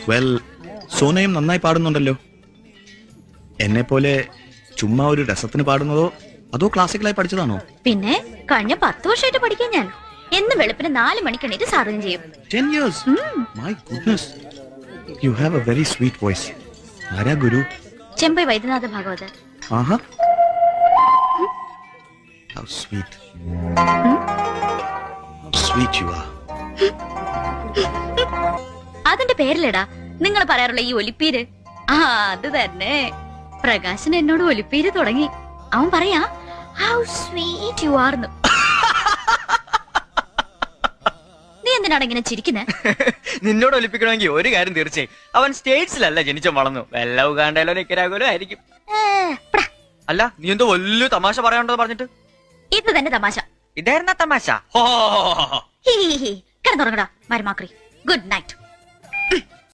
Well, സോനയും നന്നായി പാടുന്നുണ്ടല്ലോ. എന്നെ പോലെ ചുമ്മാ ഒരു രസത്തിന് പാടുന്നതോ അതോ ക്ലാസിക്കലായി പഠിച്ചതാണോ? പിന്നെ കഴിഞ്ഞ 10 വർഷമായിട്ട് പഠിക്കാൻ ഞാൻ എന്നും വെളുപ്പിന് 4 മണിക്ക് എണീറ്റ് സാധനം ചെയ്യും. 10 years? My goodness. You have a very sweet voice. ആരാ ഗുരു? ചെമ്പൈ വൈദ്യനാഥ ഭാഗവതർ. ആഹാ. How sweet. How sweet you are. അതിന്റെ പേരിലെടാ നിങ്ങൾ പറയാറുള്ള ഈ ഒലിപ്പീര്. ആ അത് തന്നെ. പ്രകാശൻ എന്നോട് ഒലിപ്പീര് തുടങ്ങി. അവൻ പറയാ ഹൗ സ്വീറ്റ് യു ആർ. നീ എന്തിനാണ് ഇങ്ങനെ ചിരിക്കുന്നേ? നിന്നോട് ഒലിപ്പിക്കണമെങ്കിൽ ഒരു കാര്യം തീർച്ചയായും, അവൻ സ്റ്റേറ്റ്സിലല്ല ജനിച്ച വളർന്നു, വല്ല ഉഗാണ്ടയിലോ നിക്കരാഗോലോ ആയിരിക്കും. അല്ല, നീ എന്തോ വലിയ തമാശ പറയാനുണ്ടോ പറഞ്ഞിട്ട്? ഇത് തന്നെ തമാശ. ഇതായിരുന്ന തമാശ. കിടന്നുറങ്ങടാ മരുമാക്രി. Good night.